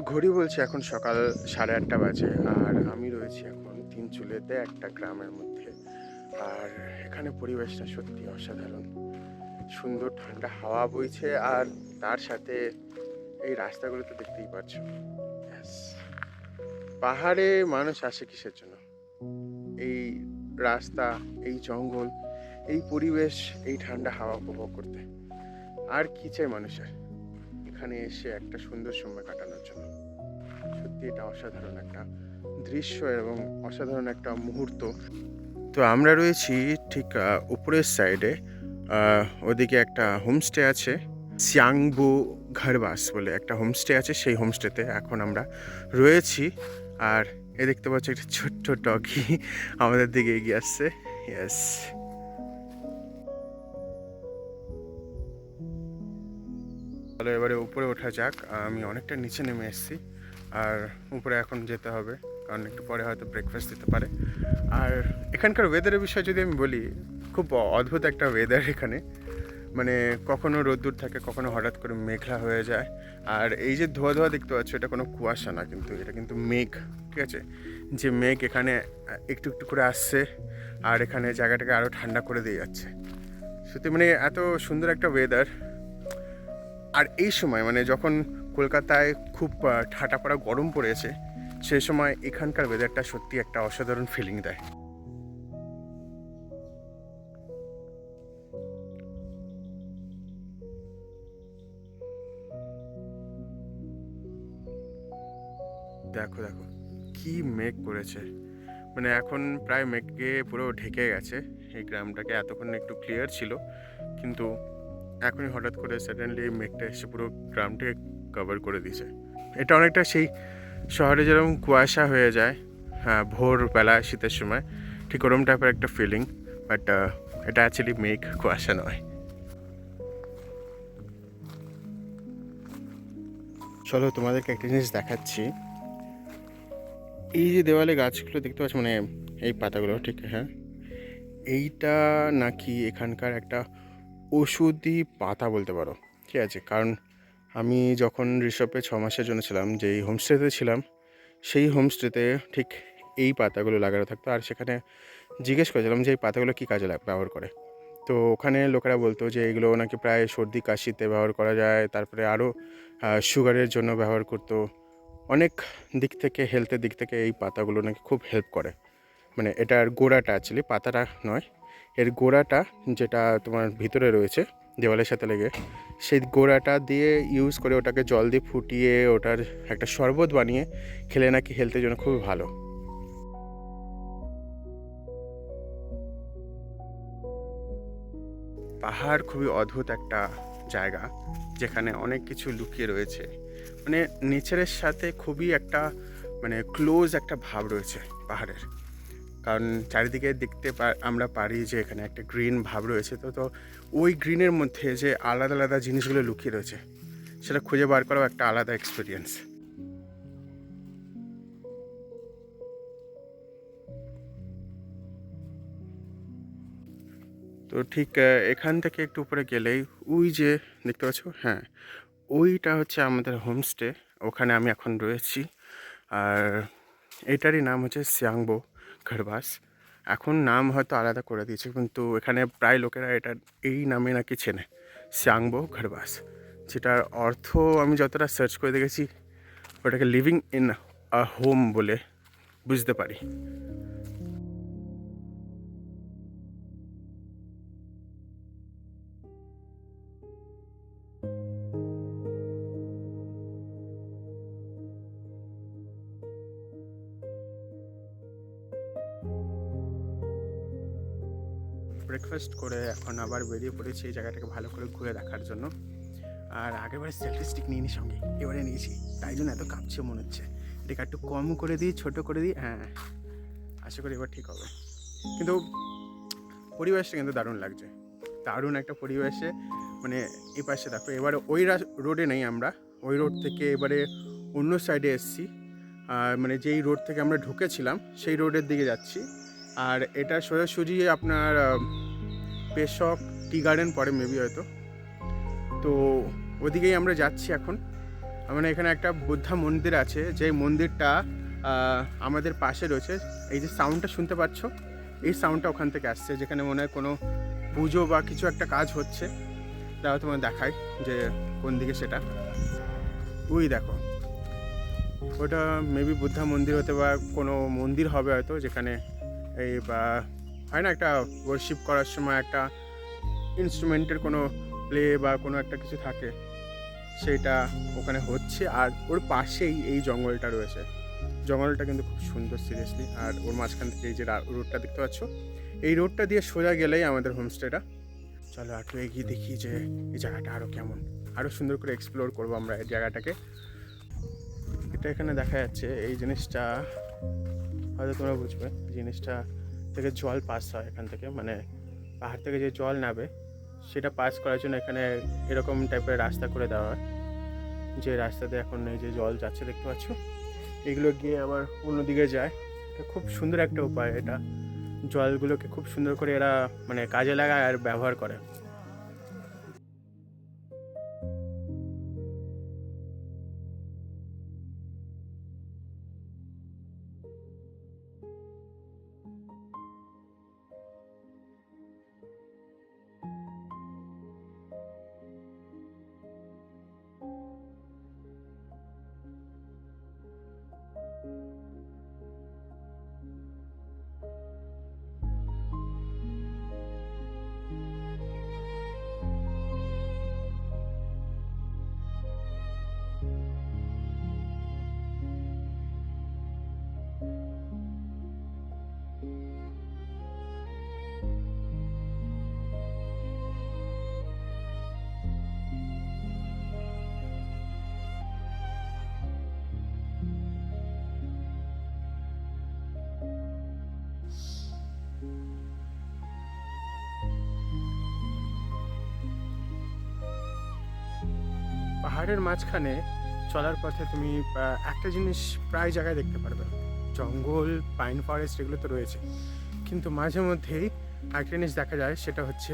ঘড়ি বলছে এখন সকাল 8:30 বাজে। আর আমি রয়েছি এখন তিনচুলেতে একটা গ্রামের মধ্যে। আর এখানে পরিবেশটা সত্যি অসাধারণ। সুন্দর ঠান্ডা হাওয়া বইছে আর তার সাথে এই রাস্তাগুলো তো দেখতেই পাচ্ছ। ব্যাস। পাহাড়ে মানুষ আসে কিসের জন্য? এই রাস্তা, এই জঙ্গল, এই পরিবেশ, এই ঠান্ডা হাওয়া উপভোগ করতে। আর কি চাই মানুষের? এখানে এসে একটা সুন্দর সময় কাটানোর জন্য। সত্যি এটা অসাধারণ একটা দৃশ্য এবং অসাধারণ একটা মুহূর্ত। তো আমরা রয়েছি ঠিক উপরের সাইডে। ওদিকে একটা হোমস্টে আছে, সিয়াংবু ঘরবাস বলে একটা হোমস্টে আছে। সেই হোমস্টেতে এখন আমরা রয়েছি। আর এ দেখতে পাচ্ছি একটা ছোট্ট ডগি আমাদের দিকে এগিয়ে আসছে। ইয়েস। তাহলে এবারে উপরে ওঠা যাক। আমি অনেকটা নিচে নেমে এসেছি আর উপরে এখন যেতে হবে, কারণ একটু পরে হয়তো ব্রেকফাস্ট দিতে পারে। আর এখানকার ওয়েদারের বিষয়ে যদি আমি বলি, খুব অদ্ভুত একটা ওয়েদার এখানে। মানে কখনো রোদ্দুর থাকে, কখনো হঠাৎ করে মেঘলা হয়ে যায়। আর এই যে ধোয়া ধোয়া দেখতে পাচ্ছ, এটা কোনো কুয়াশা না, কিন্তু এটা কিন্তু মেঘ। ঠিক আছে, যে মেঘ এখানে একটু একটু করে আসছে আর এখানে জায়গাটাকে আরও ঠান্ডা করে দিয়ে যাচ্ছে। সত্যি মানে এত সুন্দর একটা ওয়েদার। আর এই সময় মানে যখন কলকাতায় খুব ঠাটা পড়া গরম পড়েছে, সেই সময় এখানকার ওয়েদারটা সত্যি একটা অসাধারণ ফিলিং দেয়। দেখো দেখো কি মেঘ করেছে। মানে এখন প্রায় মেঘে পুরো ঢেকে গেছে এই গ্রামটাকে। এতক্ষণ একটু ক্লিয়ার ছিল, কিন্তু এখনই হঠাৎ করে সাডেনলি মেঘটা এসে পুরো গ্রামটাকে কভার করে দিয়েছে। এটা অনেকটা সেই শহরে যেরকম কুয়াশা হয়ে যায়, হ্যাঁ, ভোরবেলা শীতের সময়, ঠিক ওরকম টাইপের একটা ফিলিং। বাট এটা অ্যাকচুয়ালি মেঘ, কুয়াশা নয়। চলো তোমাদেরকে একটা জিনিস দেখাচ্ছি। এই যে দেওয়ালে গাছগুলো দেখতে পাচ্ছ, মানে এই পাতাগুলো, ঠিক হ্যাঁ, এইটা নাকি এখানকার একটা ওষুধি পাতা বলতে পারো। ঠিক আছে, কারণ আমি যখন ঋষভে 6 মাসের জন্য ছিলাম, যেই হোমস্টেতে ছিলাম, সেই হোমস্টেতে ঠিক এই পাতাগুলো লাগানো থাকতো। আর সেখানে জিজ্ঞেস করেছিলাম যে এই পাতাগুলো কী কাজে ব্যবহার করে। তো ওখানে লোকেরা বলতো যে এগুলো নাকি প্রায় সর্দি কাশিতে ব্যবহার করা যায়, তারপরে আরও সুগারের জন্য ব্যবহার করতো। অনেক দিক থেকে, হেলথের দিক থেকে এই পাতাগুলো নাকি খুব হেল্প করে। মানে এটার গোড়াটা, অ্যাকচুয়ালি পাতাটা নয়, এর গোড়াটা যেটা তোমার ভিতরে রয়েছে দেওয়ালের সাথে লেগে, সেই গোড়াটা দিয়ে ইউজ করে ওটাকে জল দিয়ে ফুটিয়ে ওটার একটা শরবত বানিয়ে খেলে নাকি হেলথের জন্য খুবই ভালো। পাহাড় খুবই অদ্ভুত একটা জায়গা, যেখানে অনেক কিছু লুকিয়ে রয়েছে। মানে নেচারের সাথে খুবই একটা মানে ক্লোজ একটা ভাব রয়েছে পাহাড়ের। কারণ চারিদিকে দেখতে আমরা পারি যে এখানে একটা গ্রিন ভাব রয়েছে। তো তো ওই গ্রিনের মধ্যে যে আলাদা আলাদা জিনিসগুলো লুকিয়ে রয়েছে, সেটা খুঁজে বার করাও একটা আলাদা এক্সপিরিয়েন্স। তো ঠিক এখান থেকে একটু উপরে গেলেই ওই যে দেখতে পাচ্ছ, হ্যাঁ, ওইটা হচ্ছে আমাদের হোমস্টে। ওখানে আমি এখন রয়েছি। আর এটারই নাম হচ্ছে সিয়াংবো ঘরবাস। এখন নাম হয়তো আলাদা করে দিয়েছে, কিন্তু এখানে প্রায় লোকেরা এটা এই নামে নাকি চেনে, সিয়াংবো ঘরবাস। যেটার অর্থ আমি যতটা সার্চ করে দেখেছি, ওটাকে লিভিং ইন আ হোম বলে বুঝতে পারি। ব্রেকফাস্ট করে এখন আবার বেরিয়ে পড়েছি এই জায়গাটাকে ভালো করে ঘুরে দেখার জন্য। আর আগেরবারে সেলফি স্টিক নিয়ে নিই সঙ্গে, এবারে নিয়েছি, তাই জন্য এত কাঁপছে মনে হচ্ছে। এটাকে একটু কম করে দিই, ছোটো করে দিই, হ্যাঁ, আশা করি এবার ঠিক হবে। কিন্তু পরিবেশটা কিন্তু দারুণ লাগছে, দারুণ একটা পরিবেশে। মানে এই পাশে দেখো, এবারে ওই রোডে নেই আমরা, ওই রোড থেকে এবারে অন্য সাইডে এসছি। মানে যেই রোড থেকে আমরা ঢুকেছিলাম সেই রোডের দিকে যাচ্ছি। আর এটা সোজাসুজি আপনার পেশক টি গার্ডেন পড়ে মেবি হয়তো। তো ওদিকেই আমরা যাচ্ছি এখন। মানে এখানে একটা বুদ্ধা মন্দির আছে, যে মন্দিরটা আমাদের পাশে রয়েছে। এই যে সাউন্ডটা শুনতে পাচ্ছ, এই সাউন্ডটা ওখান থেকে আসছে, যেখানে মনে হয় কোনো পুজো বা কিছু একটা কাজ হচ্ছে। তাও তোমার দেখায় যে কোন দিকে সেটা। ওই দেখো, ওটা মেবি বুদ্ধা মন্দির হতে বা কোনো মন্দির হবে হয়তো, যেখানে এই বা হয় না একটা ওয়ার্শিপ করার সময় একটা ইনস্ট্রুমেন্টের কোনো প্লে বা কোনো একটা কিছু থাকে, সেটা ওখানে হচ্ছে। আর ওর পাশেই এই জঙ্গলটা রয়েছে। জঙ্গলটা কিন্তু খুব সুন্দর সিরিয়াসলি। আর ওর মাঝখান থেকে এই যে রোডটা দেখতে পাচ্ছ, এই রোডটা দিয়ে সোজা গেলেই আমাদের হোমস্টেটা। চলো একটু এগিয়ে দেখি যে এই জায়গাটা আরও কেমন, আরও সুন্দর করে এক্সপ্লোর করবো আমরা এই জায়গাটাকে। এটা এখানে দেখা যাচ্ছে, এই জিনিসটা হয়তো তোমরা বুঝবে। জিনিসটা থেকে জল পাস হয় এখান থেকে, মানে পাহাড় থেকে যে জল নাবে সেটা পাস করার জন্য এখানে এরকম টাইপের রাস্তা করে দেওয়া হয়, যে রাস্তাতে এখন এই যে জল যাচ্ছে দেখতে পাচ্ছ, এগুলো গিয়ে আবার অন্যদিকে যায়। এটা খুব সুন্দর একটা উপায়, এটা জলগুলোকে খুব সুন্দর করে এরা মানে কাজে লাগায় আর ব্যবহার করে। পাহাড়ের মাঝখানে চলার পথে তুমি একটা জিনিস প্রায় জায়গায় দেখতে পারবে, জঙ্গল, পাইন ফরেস্ট এগুলো তো রয়েছে, কিন্তু মাঝে মধ্যেই একটা জিনিস দেখা যায়, সেটা হচ্ছে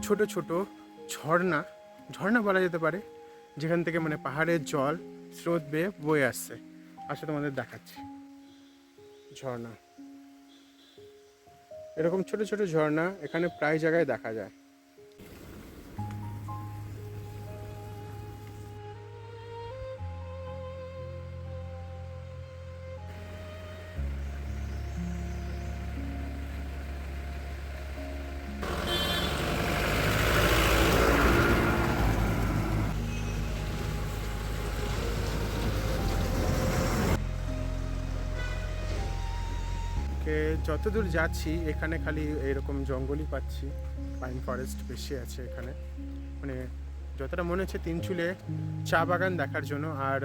ছোট ছোট ঝর্ণা। ঝর্ণা বলা যেতে পারে, যেখান থেকে মানে পাহাড়ের জল স্রোত বেয়ে বয়ে আসছে। আসলে তোমাদের দেখাচ্ছি ঝর্ণা, এরকম ছোট ছোট ঝর্ণা এখানে প্রায় জায়গায় দেখা যায়। যতদূর যাচ্ছি এখানে খালি এরকম জঙ্গলই পাচ্ছি, পাইন ফরেস্ট বেশি আছে এখানে। মানে যতটা মনে হচ্ছে তিনচুলে চা বাগান দেখার জন্য, আর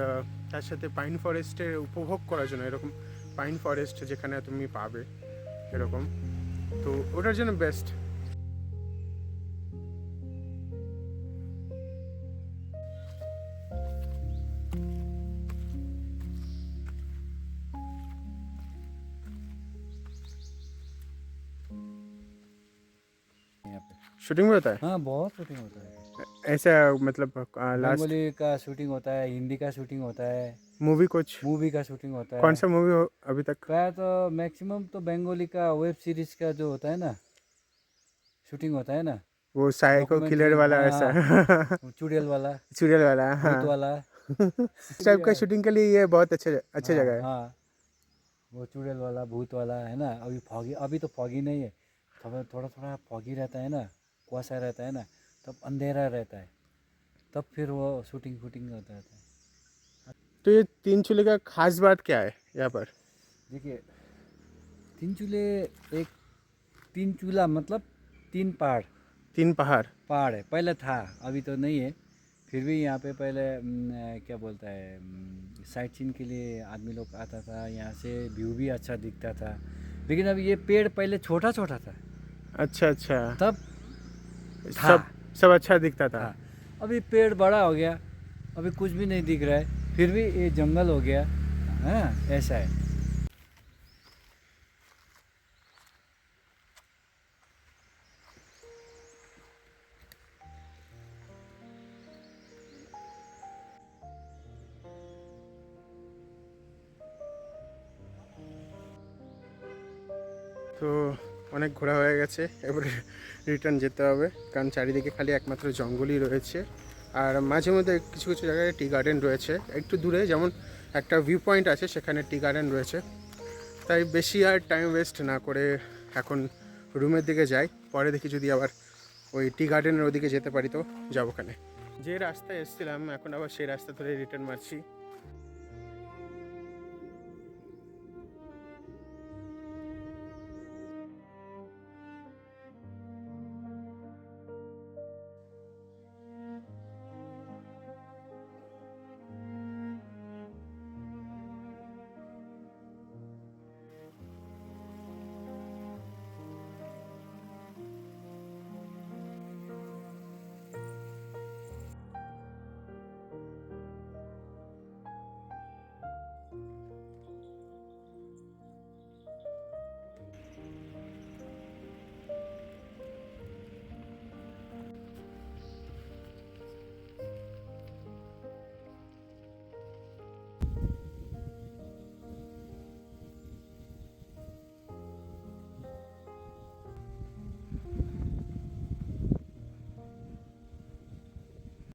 তার সাথে পাইন ফরেস্টের উপভোগ করার জন্য, এরকম পাইন ফরেস্ট যেখানে তুমি পাবে এরকম, তো ওটার জন্য বেস্ট। यहाँ पे। शूटिंग भी होता है हाँ, बहुत शूटिंग होता है। ऐसा, मतलब लास्ट बंगाली का शूटिंग होता है, हिंदी का शूटिंग होता है, मूवी कुछ मूवी का शूटिंग होता है। कौन सा मूवी हो अभी तक? प्राय तो मैक्सिमम तो बंगाली का वेब सीरीज का जो होता है ना, शूटिंग होता है ना, वो साइको किलर डॉक्यूमेंट्री। वाला हाँ ऐसा हाँ, वो चुड़ैल वाला, सीरियल वाला, हाँ। भूत वाला। इस टाइप का शूटिंग के लिए ये बहुत अच्छी हाँ जगह है। हाँ, वो चुड़ैल वाला, भूत वाला है ना। अभी फॉगी, अभी तो फॉगी नहीं है, थोड़ा थोड़ा थोड़ा फॉगी रहता है ना, कुआसा रहता है ना, तब अंधेरा रहता है, तब फिर वो शूटिंग फूटिंग होता है। तो ये तीनचूले का खास बात क्या है यहाँ पर? देखिए, तीन चूल्हे, एक तीन चूल्हा मतलब तीन पहाड़, तीन पहाड़। पहाड़ है। पहले था, अभी तो नहीं है, फिर भी यहाँ पे पहले क्या बोलता है, साइट सीन के लिए आदमी लोग आता था, यहाँ से व्यू भी अच्छा दिखता था। लेकिन अब ये पेड़ पहले छोटा छोटा था, अच्छा अच्छा, तब था। सब अच्छा दिखता था। हाँ, अभी पेड़ बड़ा हो गया, अभी कुछ भी नहीं दिख रहा है, फिर भी ये जंगल हो गया। हाँ, ऐसा है। তো অনেক ঘোরা হয়ে গেছে, এবারে রিটার্ন যেতে হবে, কারণ চারিদিকে খালি একমাত্র জঙ্গলই রয়েছে। আর মাঝে মধ্যে কিছু কিছু জায়গায় টি গার্ডেন রয়েছে, একটু দূরে যেমন একটা ভিউ পয়েন্ট আছে, সেখানে টি গার্ডেন রয়েছে। তাই বেশি আর টাইম ওয়েস্ট না করে এখন রুমের দিকে যাই, পরে দেখি যদি আবার ওই টি গার্ডেনের ওদিকে যেতে পারি তো যাবো ওখানে। যে রাস্তায় এসেছিলাম এখন আবার সেই রাস্তা ধরে রিটার্ন মারছি।